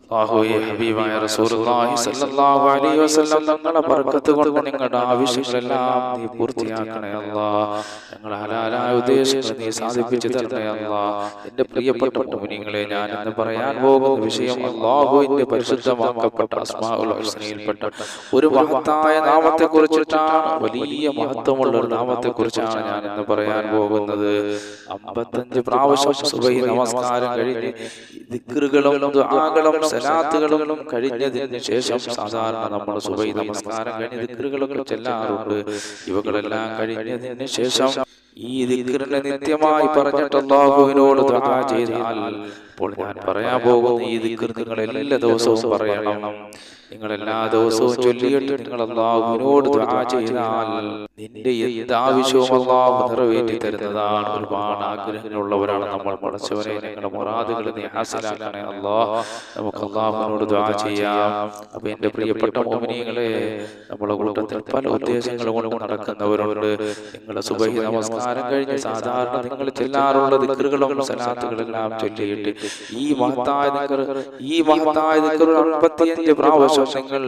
അല്ലാഹുവേ ഹബീബായ റസൂലുള്ളാഹി സ്വല്ലല്ലാഹു അലൈഹി വസല്ലം തങ്ങളുടെ ബർക്കത്ത് കൊണ്ട് നിങ്ങളുടെ ആവശ്യങ്ങളെല്ലാം നീ പൂർത്തിയാക്കണേ അല്ലാഹ്. ഞങ്ങളുടെ ഹലാലായ ഉദ്ദേശങ്ങൾ നീ സാധിപ്പിച്ചു തരണേ അല്ലാഹ്. എൻ്റെ പ്രിയപ്പെട്ട മുഅ്മിനീങ്ങളെ, ഞാൻ ഇന്ന് പറയാൻ പോകുന്ന വിഷയം അല്ലാഹുവിൻ്റെ പരിശുദ്ധമാക്കപ്പെട്ട അസ്മാഉൽ ഹുസ്നയിൽപ്പെട്ട ഒരു മഹത്തായ നാമത്തെക്കുറിച്ചിട്ടാണ്. വലിയ മഹത്വമുള്ള ഒരു നാമത്തെക്കുറിച്ചാണ് ഞാൻ ഇന്ന് പറയാൻ പോകുന്നത്. 55 പ്രാവശ്യം സുബഹി നമസ്കാരം കഴിഞ്ഞ് ദിക്റുകളും ദുആകളും സലാത്തുകളും കഴിഞ്ഞതിന് ശേഷം സാധാരണ നമ്മൾ സുബഹി നമസ്കാരം കഴിഞ്ഞ് ദിക്റുകളൊക്കെ ചെല്ലാറുണ്ട്. ഇവകളെല്ലാം കഴിഞ്ഞതിന് ശേഷം ഈ ദിക്റിനെ നിത്യമായി പറഞ്ഞിട്ട് അല്ലാഹുവിനോട് ദുആ ചെയ്താൽ, ഇപ്പോൾ ഞാൻ പറയാൻ പോകുന്ന ഈ ദിക്ർ നിങ്ങൾ എല്ലാ ദിവസവും പറയണം. നിങ്ങൾ എല്ലാ ദിവസവും ചൊല്ലിയിട്ട് നിങ്ങൾ അല്ലാഹുവിനോട് ദുആ ചെയ്താൽ നിന്റെ എന്ത് ആവശ്യവും അല്ലാഹു നിറവേറ്റി തരുന്നതാണ്. ഒരുപാട് ആഗ്രഹങ്ങളുള്ളവരാണ് നമ്മൾ. പടച്ചവനെ, ഞങ്ങളുടെ മുറാദുകൾ നീ ഹാസിലാക്കണേ അല്ലാഹ്. നമുക്ക് അല്ലാഹുവിനോട് ദുആ ചെയ്യാം. അപ്പോൾ എൻ്റെ പ്രിയപ്പെട്ട മുഅ്മിനീങ്ങളെ, നമ്മുടെ കൂട്ടത്തിൽ പല ഉദ്ദേശങ്ങൾ കൊണ്ട് നടക്കുന്നവരുണ്ട്. നിങ്ങളുടെ സുബഹി നമസ്കാരം കഴിഞ്ഞ് സാധാരണ നിങ്ങൾ ചെല്ലാറുള്ള ദിക്റുകളും സലാത്തുകളെല്ലാം ചൊല്ലിയിട്ട് ഈ മഹത്തായ ദിക്ർ 55 പ്രാവശ്യം നിങ്ങൾ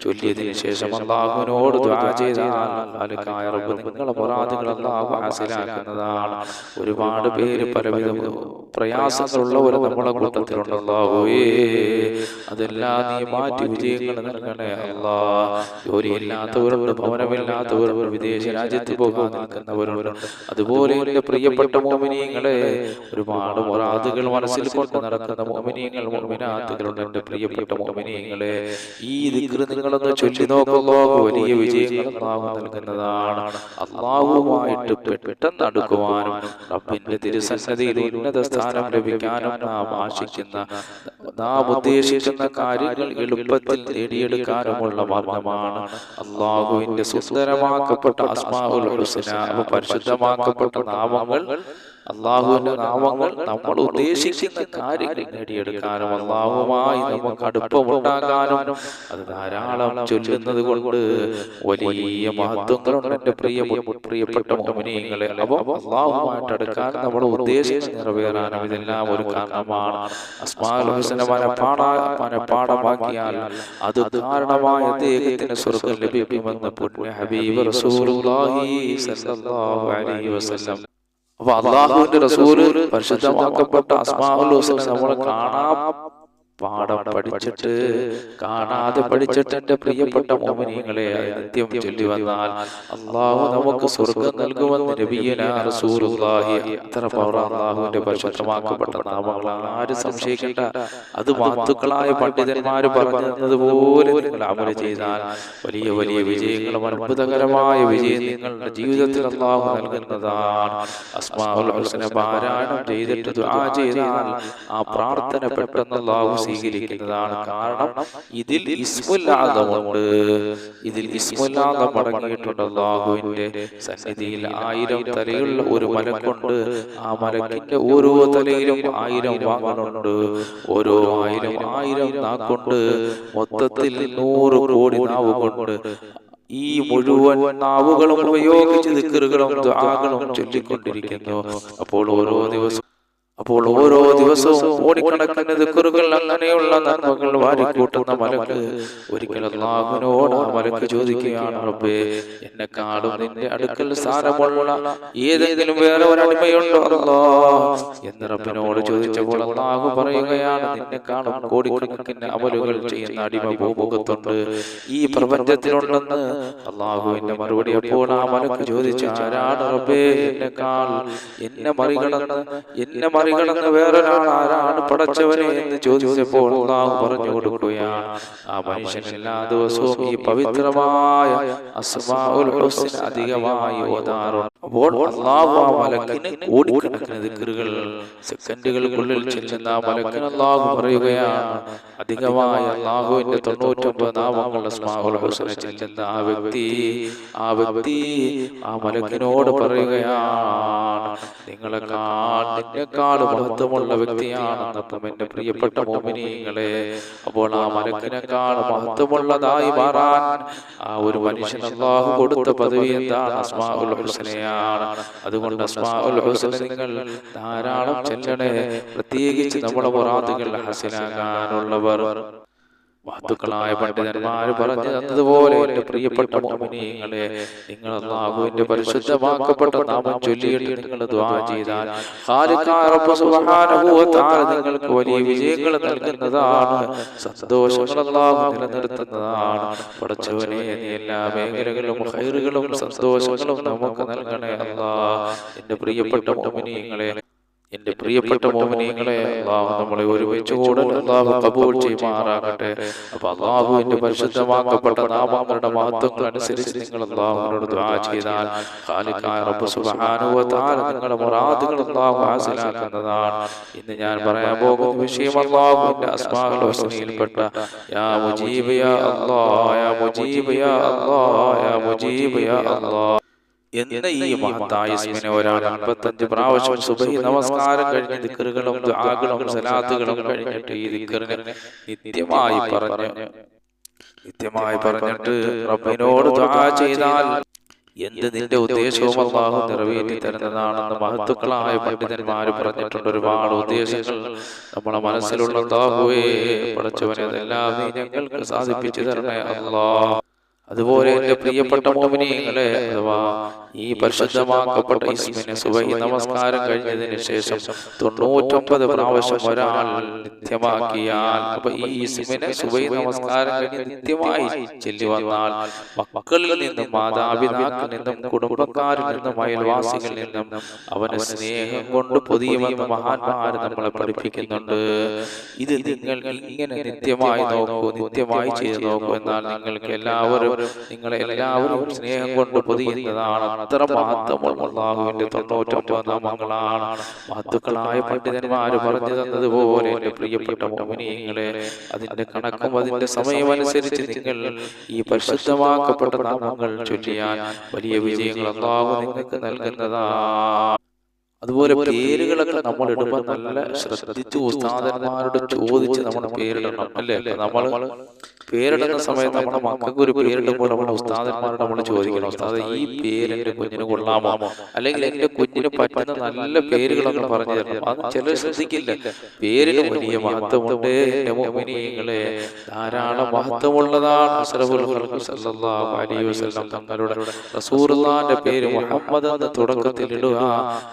ചൊല്ലിയതിന് ശേഷം അല്ലാഹുവിനോട് ദുആ ചെയ്താൽ നിങ്ങളുടെ മുറാദുകൾ അല്ലാഹു ഹാസിലാക്കുന്നതാണ്. ഒരുപാട് പേര് പലവിധ പ്രയാസങ്ങളുള്ളവർ നമ്മുടെ കൂട്ടത്തിലുണ്ട്. അല്ലാഹുവേ, അതെല്ലാം നീ മാറ്റി വിജയങ്ങൾ നൽകണേ അല്ലാഹ്. ജോലിയില്ലാത്തവരുണ്ട്, ഭവനമില്ലാത്തവരുണ്ട്, വിദേശ രാജ്യത്ത് പോകാൻ നിൽക്കുന്നവരുണ്ട്. അതുപോലെ എൻ്റെ പ്രിയപ്പെട്ട മുഅ്മിനീങ്ങളെ, ഒരുപാട് മുറാദുകൾ മനസ്സിൽ കൊണ്ട് നടക്കുന്ന മുഅ്മിനീങ്ങൾ മുഅ്മിനാത്തുകളുണ്ട്. എൻ്റെ പ്രിയപ്പെട്ട മുഅ്മിനീങ്ങളെ, ഈ ദിക്ർ നിങ്ങളൊന്ന് ചൊല്ലി നോക്കുമ്പോൾ വലിയ വിജയങ്ങൾ അല്ലാഹു നൽകുന്നതാണ്. അല്ലാഹുവുമായിട്ട് പെട്ടെന്ന് അടുക്കുവാനും റബ്ബിന്റെ തിരുസന്നിധിയിൽ ഉന്നത സ്ഥാനം ലഭിക്കാനും നാം ഉദ്ദേശിക്കുന്ന കാര്യങ്ങൾ എളുപ്പത്തിൽ നേടിയെടുക്കാനുമുള്ള മാർഗമാണ് അല്ലാഹുവിന്റെ സുന്ദരമാക്കപ്പെട്ട അസ്മാഉൽ ഹുസ്ന, പരിശുദ്ധമാക്കപ്പെട്ട നാമങ്ങൾ. അല്ലാഹുവിന്റെ നാമങ്ങൾ നമ്മൾ ഉദ്ദേശിക്കുന്ന കാര്യങ്ങൾ നേടിയെടുക്കാനും അല്ലാഹുവുമായി നമുക്ക് അടുപ്പമുണ്ടാകാനും അത് ധാരാളം ചൊല്ലുന്നത് കൊണ്ട് വലിയ മഹത്വങ്ങളുണ്ട്. എൻ്റെ പ്രിയപ്പെട്ട മുഅ്മിനീങ്ങളെ, അപ്പോൾ അല്ലാഹുവുമായിട്ട് അടുക്കാൻ നമ്മുടെ ഉദ്ദേശം നിറവേറാനും ഇതെല്ലാം ഒരു കാരണമാണ്. അസ്മാഉൽ ഹുസ്ന മനഃപാഠമാക്കിയാൽ അത് കാരണമായ അദ്ദേഹത്തിന് സ്വർഗ്ഗം ലഭിക്കുമെന്ന് പുണ്യ ഹബീബ് റസൂലുള്ളാഹി സ്വല്ലല്ലാഹു അലൈഹി വസല്ലം. അപ്പൊ അല്ലാഹുവിന്റെ റസൂല് പരിശുദ്ധമാക്കപ്പെട്ട അസ്മാഉൽ ഹുസ്ന നമ്മൾ കാണാതെ പഠിച്ചിട്ട് എൻ്റെ പ്രിയപ്പെട്ട മുഅ്മിനീങ്ങളെ നിത്യം ചൊല്ലി വന്നാൽ അല്ലാഹു നമുക്ക് സ്വർഗ്ഗം നൽകുമെന്ന് നബിയനാ റസൂലുള്ളാഹി. അത്ര പവർ അല്ലാഹുവിന്റെ പരിശുദ്ധമാക്കപ്പെട്ട നാമങ്ങൾ. ആരും സംശയിക്കേണ്ട. അത് മഹത്തുക്കളായ പണ്ഡിതന്മാർ പറഞ്ഞു തന്നതുപോലെ നിങ്ങൾ അമൽ ചെയ്താൽ വലിയ വലിയ വിജയങ്ങളും അത്ഭുതകരമായ വിജയം നിങ്ങളുടെ ജീവിതത്തിൽ അല്ലാഹു നൽകുന്നതാണ്. അസ്മാഉൽ ഹുസ്ന പാരായണം ചെയ്തിട്ട് ദുആ ചെയ്താൽ ആ പ്രാർത്ഥന പെട്ടെന്ന് അല്ലാഹു സ്വീകരിക്കുന്നതാണ്. കാരണം ഇതിൽ ഇസ്മുൽ ആദമുണ്ട്. ഇതിൽ ഇസ്മുൽ ആദം അടങ്ങിയിട്ടുണ്ട്. അല്ലാഹുവിന്റെ സന്നിധിയിൽ 1000 തലയുള്ള ഒരു മലക്കുണ്ട്. ആ മലക്കിന്റെ ഓരോ തലയിലും 1000 വാങ്ങളുണ്ട്. ഓരോ 1000 നാക്കുണ്ട്. മൊത്തത്തിൽ 100 കോടി നാവുകൊണ്ട് ഈ മുഴുവൻ നാവുകളും ഉപയോഗിച്ച് ദിക്റുകളും ദുആകളും ചൊല്ലിക്കൊണ്ടിരിക്കുന്നു. അപ്പോൾ ഓരോ ദിവസവും കോടിക്കണക്കിന് ദിക്റുകൾ, അങ്ങനെയുള്ള നന്മകൾ വാരിക്കൂട്ടുന്ന മലക്ക് ഒരിക്കൽ അല്ലാഹുവിനോട് ആ മലക്ക് ചോദിക്കുകയാണ്, റബ്ബേ, എന്നെക്കാളും നിന്റെ അടുക്കൽ സ്ഥാനമുള്ള ഏതെങ്കിലും വേറെ ഒരടിമയുണ്ടോ അല്ലാഹ് എന്ന് റബ്ബിനോട് ചോദിച്ചപ്പോൾ അല്ലാഹു പറയുകയാണ്, നിന്നെക്കാളും കോടിക്കണക്കിന് അമലുകൾ ചെയ്യുന്ന അടിമ ഭൂമുഖത്തുണ്ട്, ഈ പ്രപഞ്ചത്തിലുണ്ടെന്ന്. അല്ലാഹുവിന്റെ മറുപടി അപ്പോൾ ആ മലക്ക് ചോദിച്ചു, ആരാണ് റബ്ബേ എന്നെ മറികടന്ന് വേറൊരാൾ ആരാണ് പടച്ചവനെ എന്ന് ചോദിച്ചപ്പോൾ അല്ലാഹു പറഞ്ഞു കൊടുക്കുകയാണ്, ആ മനുഷ്യൻ എല്ലാ ദിവസവും ഈ പവിത്രമായ അസ്മാഉൽ ഹുസ്ന അധികമായി ഓതാറുണ്ട്. അപ്പോൾ അല്ലാഹു ആ മലക്കിന് കോടിക്കണക്കിന് ദിക്റുകൾ സെക്കൻഡുകൾക്കുള്ളിൽ ചെല്ലുന്ന ആ മലക്കിന് അല്ലാഹു പറയുകയാണ്, അധികമായ അല്ലാഹുവിന്റെ 99 നാമങ്ങൾ അസ്മാഉൽ ഹുസ്ന ചെല്ലുന്ന ആ വ്യക്തി ആ മലക്കിനോട് പറയുകയാണ്, നിന്നെക്കാൾ മഹത്വമുള്ള വ്യക്തിയാണെന്നപ്പം എൻ്റെ പ്രിയപ്പെട്ട മോമിനീങ്ങളെ, അപ്പോൾ ആ മലക്കിനേക്കാൾ മഹത്വമുള്ളതായി മാറാൻ ആ ഒരു മനുഷ്യൻ അല്ലാഹു കൊടുത്ത പദവി എന്താണ്? അസ്മാഉൽ ഹുസ്നയാണ്. അതുകൊണ്ട് അസ്മാഉൽ ഹുസ്ന നിങ്ങൾ ധാരാളം ചൊല്ലണേ. പ്രത്യേകിച്ച് നമ്മുടെ മുറാദുകൾ ഹസനാകാനുള്ളവർ മഹത്തുക്കളായ പണ്ഡിതന്മാർ പറഞ്ഞു തന്നതുപോലെ എൻ്റെ പ്രിയപ്പെട്ട മുഅ്മിനീങ്ങളെ, നിങ്ങൾ അല്ലാഹുവിന്റെ പരിശുദ്ധമാക്കപ്പെട്ട നാമം ചൊല്ലിയിട്ട് നിങ്ങൾ ദുആ ചെയ്താൽ ഖാലിഖായ റബ്ബ് സുബ്ഹാനഹു വ തആല നിങ്ങൾക്ക് വലിയ വിജയങ്ങൾ നൽകുന്നതാണ്. സന്തോഷങ്ങൾ അല്ലാഹു നിലനിർത്തുന്നതാണ്. പടച്ചവനെ, നീ എല്ലാ മേഖലകളിലും ഖൈറുകളും സന്തോഷങ്ങളും നമുക്ക് നൽകണേ അല്ലാഹ്. എൻ്റെ പ്രിയപ്പെട്ട മുഅ്മിനീങ്ങളെ, എൻ്റെ പ്രിയപ്പെട്ട മോമിനീങ്ങളെ, അല്ലാഹു നമ്മളെ ഒരുമിച്ച് കൂടൽ അല്ലാഹു കബൂൽ ചെയ്യുമാറാകട്ടെ. അപ്പോൾ അല്ലാഹുവിന്റെ പരിശുദ്ധമാക്കപ്പെട്ട നാമങ്ങളുടെ മഹത്വങ്ങൾ അനുസരിച്ച് നിങ്ങൾ അല്ലാഹുവിനോട് ദുആ ചെയ്താൽ ഖാലിഖായ റബ്ബ് സുബ്ഹാനഹു വ തആല നിങ്ങളുടെ മുറാദുകൾ അല്ലാഹു ഹാസിലാക്കുന്നതാണ്. ഇന്ന് ഞാൻ പറയാൻ പോകുന്ന വിഷയം അല്ലാഹുവിന്റെ അസ്മാഉൽ ഹുസ്നയിൽപ്പെട്ട യാ മുജീബ് യാ അല്ലാഹ്, യാ മുജീബ് യാ അല്ലാഹ്, യാ മുജീബ് യാ അല്ലാഹ് എന്ന ഈ മഹത്തായ ഇസ്മിനെ ഒരാൾ 55 പ്രാവശ്യം സുബഹി നമസ്കാരം കഴിഞ്ഞ് ദിക്റുകളും ദുആകളും സലാത്തുകളും കഴിഞ്ഞിട്ട് ഈ ദിക്റിനെ നിത്യമായി പറഞ്ഞിട്ട് റബ്ബിനോട് ദുആ ചെയ്താൽ എന്ത് നിന്റെ ഉദ്ദേശവും അല്ലാഹു നിറവേറ്റി തരുന്നതാണെന്ന് മഹത്തുക്കളായ പണ്ഡിതന്മാർ പറഞ്ഞിട്ടുണ്ട്. ഒരുപാട് ഉദ്ദേശങ്ങൾ നമ്മുടെ മനസ്സിലുള്ള അല്ലാഹുവേ, പടച്ചവനെ, അതെല്ലാം നീ ഞങ്ങൾക്ക് സാധിപ്പിച്ചു തരണേ അല്ലാഹ്. അതുപോലെ എൻ്റെ പ്രിയപ്പെട്ട മോമിനീങ്ങളെ, അഥവാ ഈ പരിശുദ്ധമാക്കപ്പെട്ട ഇസ്മിനെ സുബഹി നമസ്കാരം കഴിഞ്ഞതിന് ശേഷം 99 പ്രാവശ്യം ഒരാൾ നിത്യമാക്കിയാൽ, അപ്പൊ ഈ ഇസ്മിനെ സുബഹി നമസ്കാരം കഴിഞ്ഞ് നിത്യമായി ചൊല്ലി വന്നാൽ മക്കളിൽ നിന്നും മാതാപിതാക്കളിൽ നിന്നും കുടുംബക്കാരിൽ നിന്നും അയൽവാസികളിൽ നിന്നും അവനെ സ്നേഹം കൊണ്ട് പൊതിയുമെന്ന് മഹാന്മാർ നമ്മളെ പഠിപ്പിക്കുന്നുണ്ട്. ഇത് നിങ്ങൾ ഇങ്ങനെ നിത്യമായി നോക്കൂ, നിത്യമായി ചെയ്ത് നോക്കൂ. എന്നാൽ നിങ്ങളെ എല്ലാവരും സ്നേഹം കൊണ്ട് പൊതിയുന്നതാണ്. അത്ര മഹത്വമുള്ള അല്ലാഹുവിന്റെ 99 നാമങ്ങളാണ്. മഹത്തുക്കളായ പണ്ഡിതന്മാർ പറഞ്ഞു തന്നതുപോലെ എൻ്റെ പ്രിയപ്പെട്ട മുഅ്മിനീങ്ങളെ, അതിന്റെ കണക്കും അതിന്റെ സമയമനുസരിച്ച് നിങ്ങൾ ഈ പരിശുദ്ധമാക്കപ്പെട്ട നാമങ്ങൾ ചൊല്ലിയാൽ വലിയ വിജയങ്ങൾ അല്ലാഹു നിങ്ങൾക്ക് നൽകുന്നതാണ്. അതുപോലെ പേരുകളൊക്കെ നമ്മൾ ഇടുമ്പോൾ നല്ല ശ്രദ്ധിച്ച് ഉസ്താദന്മാരോട് ചോദിച്ച് നമ്മൾ പേരിടണം, അല്ലേ? നമ്മൾ പേരിടുന്ന സമയത്ത് നമ്മുടെ മക്കൾക്ക് ഒരു പേരിടുമ്പോൾ നമ്മൾ ഉസ്താദന്മാരോട് നമ്മൾ ചോദിക്കണം, ഉസ്താദ് ഈ പേര് എൻ്റെ കുഞ്ഞിന് കൊള്ളാമോ, അല്ലെങ്കിൽ എൻ്റെ കുഞ്ഞിന് പറ്റുന്ന നല്ല പേരുകളൊക്കെ പറഞ്ഞു തരണം. അത് ചിലർ ശ്രദ്ധിക്കില്ല. പേരിന് വലിയ മഹത്വമുണ്ട് എൻ്റെ മുഅ്മിനീങ്ങളെ, ധാരാളം മഹത്വമുള്ളതാണ്. അഷ്റഫുൽ ഖൽഖ് സല്ലല്ലാഹു അലൈഹി വസല്ലം തങ്ങളുടെ റസൂലുള്ളാഹിന്റെ പേര് മുഹമ്മദ് എന്ന് തുടക്കത്തിൽ ഇടുക,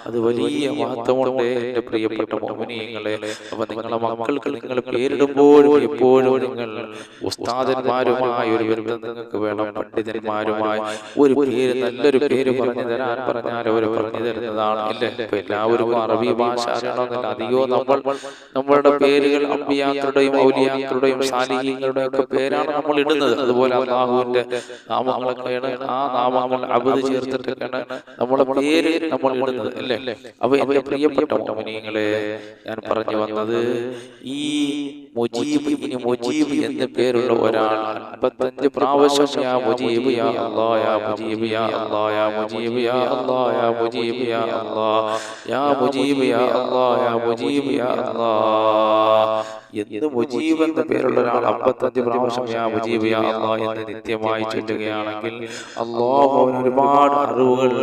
അത് വലിയ മഹത്വമുണ്ട് എൻ്റെ പ്രിയപ്പെട്ട മുഅ്മിനീങ്ങളെ. അപ്പൊ നിങ്ങളുടെ മക്കൾക്ക് നിങ്ങൾ പേരിടുമ്പോഴും എപ്പോഴും നിങ്ങൾ ഉസ്താദന്മാരുമായി ഒരു ബന്ധം നിങ്ങൾക്ക് വേണം. പണ്ഡിതന്മാരുമായി ഒരു പേര്, നല്ലൊരു പേര് പറഞ്ഞു തരാൻ പറഞ്ഞാൽ അവർ പറഞ്ഞു തരുന്നതാണ്, ഇല്ലേ? ഇപ്പൊ എല്ലാവർക്കും അറബി ഭാഷ അറിയണമെന്നില്ല. അധികവും നമ്മളുടെ പേരുകൾ അമ്പിയാക്കളുടെയും ഔലിയാക്കളുടെയും സാലിഹീങ്ങളുടെയും ഒക്കെ പേരാണ് നമ്മൾ ഇടുന്നത്. അതുപോലെ അല്ലാഹുവിന്റെ നാമങ്ങളൊക്കെയാണ്, ആ നാമങ്ങൾ അബ്ദ് ചേർത്തിട്ടൊക്കെയാണ് നമ്മുടെ പേര് നമ്മൾ ഇടുന്നത്, അല്ലേ? അപ്പൊ എന്റെ പ്രിയപ്പെട്ട മുഅ്മിനീങ്ങളെ, ഞാൻ പറഞ്ഞു വന്നത് ഈ മുജീബ്, ഇനി മുജീബ് എന്ന പേരുള്ള ഒരാൾ 55 പ്രാവശ്യം യാ മുജീബ് യാ അല്ലാഹ്, യാ മുജീബ് യാ അല്ലാഹ്, യാ മുജീബ് യാ അല്ലാഹ്, യാ മുജീബ് യാ അല്ലാഹ്, യാ മുജീബ് യാ അല്ലാഹ്, യാ മുജീബ് യാ അല്ലാഹ് എന്ന് മുജീബ് എന്ന പേരുള്ള ഒരാൾ 55 പ്രാവശ്യം യാ മുജീബ് യാ അല്ലാഹ് എന്ന് നിത്യമായി ചൊല്ലുകയാണെങ്കിൽ അല്ലാഹു അവന് ഒരുപാട് അറിവുകൾ,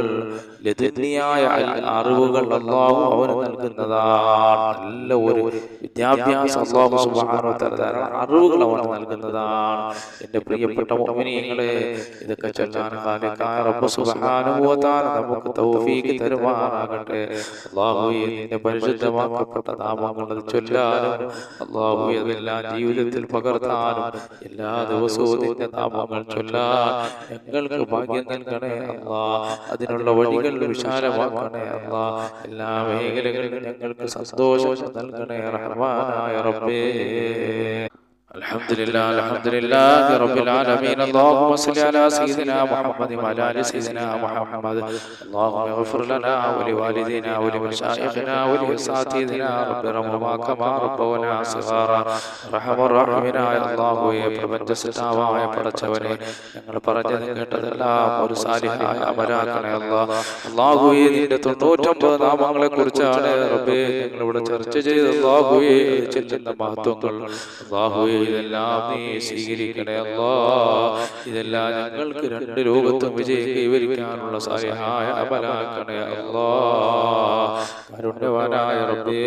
ലദുന്നിയായ അറിവുകൾ അല്ലാഹു അവന് നൽകുന്നതാണ്. നല്ല ഒരു വിദ്യാഭ്യാസം അല്ലാഹു സുബ്ഹാനഹു വ തആല അറിവുകൾ അവന് നൽകുന്നതാണ്. എൻ്റെ പ്രിയപ്പെട്ട മുഅ്മിനീങ്ങളെ, ഇതൊക്കെ ചൊല്ലാൻ ഖാലിഖായ റബ്ബ് സുബ്ഹാനഹു വ തആല നമുക്ക് തൗഫീഖ് തരുമാറാകട്ടെ. അല്ലാഹുവേ, നിന്റെ പരിശുദ്ധമാക്കപ്പെട്ട നാമങ്ങൾ ചൊല്ലാനും അല്ലാഹുവേ അതെല്ലാം ജീവിതത്തിൽ പകർത്താനും എല്ലാ ദിവസവും നിന്റെ നാമങ്ങൾ ചൊല്ലാൻ ഞങ്ങൾക്ക് ഭാഗ്യം നൽകണേ അല്ലാഹ്. അതിനുള്ള വഴികൾ വിശാലമാക്കണേ അല്ലാഹ്. എല്ലാ മേഖലകളിലും ഞങ്ങൾക്ക് സന്തോഷം നൽകണേ റഹ്മാനായ റബ്ബേ. അൽഹംദുലില്ലാഹി റബ്ബിൽ ആലമീൻ. അല്ലാഹുമ്മ സ്വല്ലി അലാ സയ്യിദിനാ മുഹമ്മദ് വഅലാ ആലി സയ്യിദിനാ മുഹമ്മദ്. അല്ലാഹുമ്മ ഇഗ്ഫിർ ലനാ വലിവാലിദീനാ വലിമശായിഖിനാ വലിഅസാതീദിനാ റബ്ബി റഹ്മഹുമാ കമാ റബ്ബൗനാ സിഗാറാ. റഹ്മാൻ റഹീമായ അല്ലാഹുവേ, പ്രപഞ്ച സൃഷ്ടാവായ പടച്ചവനെ, ഞങ്ങൾ പറഞ്ഞത് കേട്ടതെല്ലാം ഒരു സാലിഹായ അമലാക്കണേ അല്ലാഹ്. അല്ലാഹുവേ, നിന്റെ 99 നാമങ്ങളെ കുറിച്ചാണ് റബ്ബേ ഞങ്ങൾ ഇവിടെ ചർച്ച ചെയ്തത്. അല്ലാഹുവേ, ചെല്ലുന്ന മഹത്വങ്ങൾ അല്ലാഹുവേ, ഇതെല്ലാം നീ സ്വീകരിക്കണേ അല്ലാഹ്. ഇതെല്ലാം ഞങ്ങൾക്ക് 2 ലോകത്തും വിജയം കൈവരിക്കാനുള്ള സാലിഹായ അമലാക്കണേ അല്ലാഹ്. കാരുണ്യവാനായ റബ്ബേ,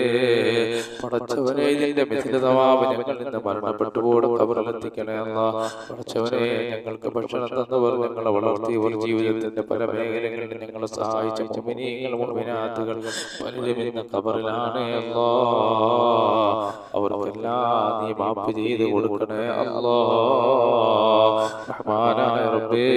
പടച്ചവനെ, നിന്റെ മിഥിലതമാവ് ഞങ്ങൾ നിന്ന് മരണപ്പെട്ടുപോട് ഖബറിലെത്തിക്കണേ അല്ലാഹ്. പടച്ചവനെ, ഞങ്ങൾക്ക് ഭക്ഷണം തന്നവർ, ഞങ്ങളെ വളർത്തിയവർ, ജീവിതത്തിന്റെ പല മേഖലകളിൽ ഞങ്ങളെ സഹായിച്ച മുഅ്മിനീങ്ങൾ മുഅ്മിനാത്തുകൾ പലരും ഇന്ന് ഖബറിലാണ് അല്ലാഹ്. അവർക്കെല്ലാം നീ മാപ്പ് ചെയ്ത് കൊടുക്കണേ അല്ലാഹ്. റഹ്മാനായ റബ്ബേ,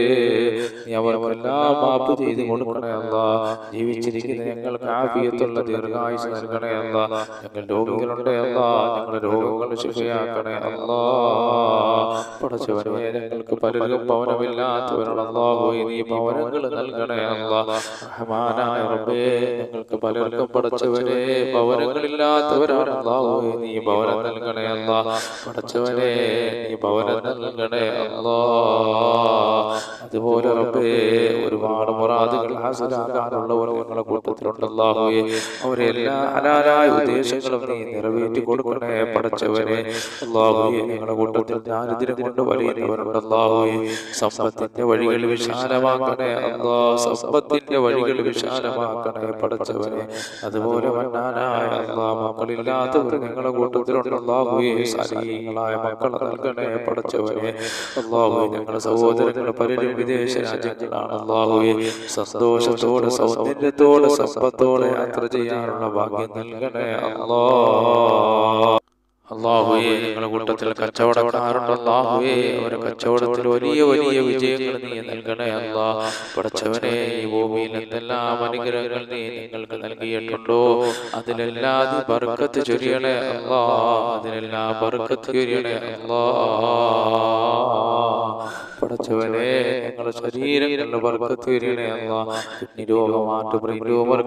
നീ അവർക്കെല്ലാം മാപ്പ് ചെയ്ത് കൊടുക്കണേ അല്ലാഹ്. ജീവിച്ചിരിക്കുന്ന ഞങ്ങൾക്ക് ആഫിയത്തുള്ള ദീർഘായുസ്സ് നൽകണേ അല്ലാഹ്. ഞങ്ങൾ രോഗികളുണ്ട് അല്ലാഹ്, ഞങ്ങളുടെ രോഗങ്ങൾ ശിഫയാക്കണേ അല്ലാഹ്. പടച്ചവനെ, ഞങ്ങൾക്ക് പലർക്കും ഭവനമില്ലാത്തവരാണ് അല്ലാഹുവേ, നീ ഭവനങ്ങൾ നൽകണേ അല്ലാഹ്. റഹ്മാനായ റബ്ബേ, ഞങ്ങൾക്ക് പലർക്കും പടച്ചവനെ ഭവനങ്ങളില്ലാത്തവരാണ് അല്ലാഹുവേ, നീ ഭവനം നൽകണേ അല്ലാഹ്. പടച്ചവനെ, നീ ഭവനം നൽകണേ അല്ലാഹ്. അതുപോലെ റബ്ബേ, ഒരുപാട് മുറാദുകൾ ഹാസിലാക്കാനുള്ളവർ ഞങ്ങളുടെ കൂട്ടത്തിലുണ്ട് അല്ലാഹുവേ. അവരെ എല്ലാ ഹലാലായ ഉദ്ദേശങ്ങളും നീ നിറവേറ്റി കൊടുക്കണേ പടച്ചവനെ. അല്ലാഹുവേ, ഞങ്ങളുടെ കൂട്ടത്തിൽ ദാരിദ്ര്യം കൊണ്ട് വലിയവരുണ്ട് അല്ലാഹുവേ. സമ്പത്തിന്റെ വഴികൾ വിശാലമാക്കണേ അല്ലാഹ്. സമ്പത്തിന്റെ വഴികൾ വിശാലമാക്കണേ പടച്ചവനെ. അതുപോലെ വന്നാനായ അല്ലാഹ്, മക്കളില്ലാത്തവർ ഞങ്ങളുടെ കൂട്ടത്തിലുണ്ട് അല്ലാഹുവേ. സാലിഹീങ്ങളായ മക്കളെ നൽകണേ പടച്ചവനെ. അല്ലാഹുവേ, ഞങ്ങളുടെ സഹോദരങ്ങൾ പലരും വിദേശ രാജ്യങ്ങളാണ് അല്ലാഹുവേ. സന്തോഷത്തോടെ, സൗന്ദര്യത്തോടെ, സമ്പത്തോടെ യാത്ര ചെയ്യാനുള്ള ഭാഗ്യം നൽകണേ അല്ലാഹ്. അല്ലാഹുവേ, ഞങ്ങളുടെ കൂട്ടത്തിൽ കച്ചവടക്കാരുണ്ട് അല്ലാഹുവേ. അവരുടെ കച്ചവടത്തിൽ വലിയ വലിയ വിജയങ്ങൾ നീ നൽകണേ അല്ലാഹ്. പടച്ചവനെ, ഈ ഭൂമിയിൽ എന്തെല്ലാം അനുഗ്രഹങ്ങൾ നീ ഞങ്ങൾക്ക് നൽകിയിട്ടുണ്ടോ അതിലെല്ലാം നീ ബർക്കത്ത് ചൊരിയണേ അല്ലാഹ്. അതിലെല്ലാം ബർക്കത്ത് ചൊരിയണേ അല്ലാഹ്. പടച്ചവനെ, ഞങ്ങളുടെ ശരീരങ്ങളുടെ ബർക്കത്ത് ചൊരിയണേ അല്ലാഹ്. കിഡ്നി രോഗം, ബ്രെയിൻ ട്യൂമർ,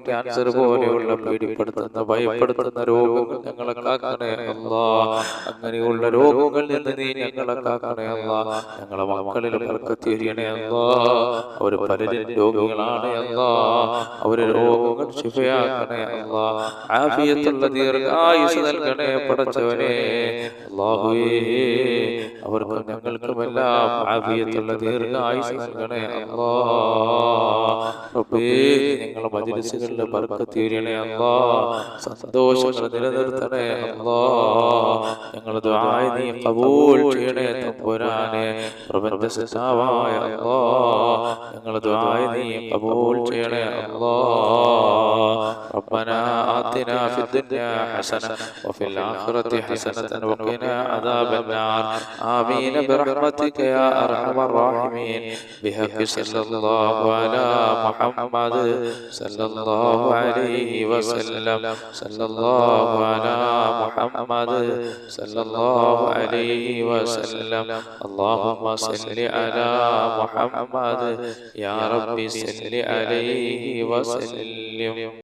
ക്യാൻസർ പോലെയുള്ള പേടിപ്പെടുത്തുന്ന, ഭയപ്പെടുത്തുന്ന രോഗങ്ങൾ ഞങ്ങളെ കാക്കണേ അല്ലാഹ്. അങ്ങനെയുള്ള രോഗങ്ങളിൽ നിന്ന് നീ ഞങ്ങളെ കാക്കണേ അല്ലാഹ്. ഞങ്ങളെ മക്കളിൽ ബർക്കത്ത് ചൊരിയണേ അല്ലാഹ്. അവർ പലരും രോഗികളാണ് അല്ലാഹ്. അവരെ രോഗങ്ങൾ ശിഫയാക്കണേ അല്ലാഹ്. ആഫിയത്തുള്ള ദീർഘായുസ്സ് നൽകണേ പടച്ചവനെ. അല്ലാഹുവേ, അവർക്ക് ഞങ്ങൾക്കുമെല്ലാം ആഫിയത്തുള്ള ദീർഘായുസ്സ് നൽകണേ അല്ലാഹ്. റബ്ബേ, ഞങ്ങളുടെ മജ്‌ലിസുകളിൽ ബർക്കത്ത് ചൊരിയണേ അല്ലാഹ്. സന്തോഷങ്ങൾ നിലനിർത്തണേ അല്ലാഹ്. ഞങ്ങളുടെ ദുആ നീ ഖബൂൽ ചെയ്യണേ തമ്പുരാനെ. പ്രപഞ്ച സൃഷ്ടാവായ അല്ലാഹ്, ഞങ്ങളുടെ ദുആ നീ ഖബൂൽ ചെയ്യണേ അല്ലാഹ്. റബ്ബനാ ആതിനാ ഫിദ്ദുനിയാ ഹസന വഫിൽ ആഖിറതി ഹസനതൻ വഖിനാ അദാബന്നാർ. ആമീൻ ബിറഹ്മതിക യാ അർഹമർ റഹീമീൻ. ബിഹഖി സല്ലല്ലാഹു അലാ മുഹമ്മദ് സല്ലല്ലാഹു അലൈഹി വസല്ലം. സല്ലല്ലാഹു അലാ മുഹമ്മദ് സല്ലല്ലാഹു അലൈഹി വസല്ലം. അല്ലാഹുമ്മ സല്ലി അലാ മുഹമ്മദ് യാ റബ്ബി സല്ലി അലൈഹി വസല്ലം.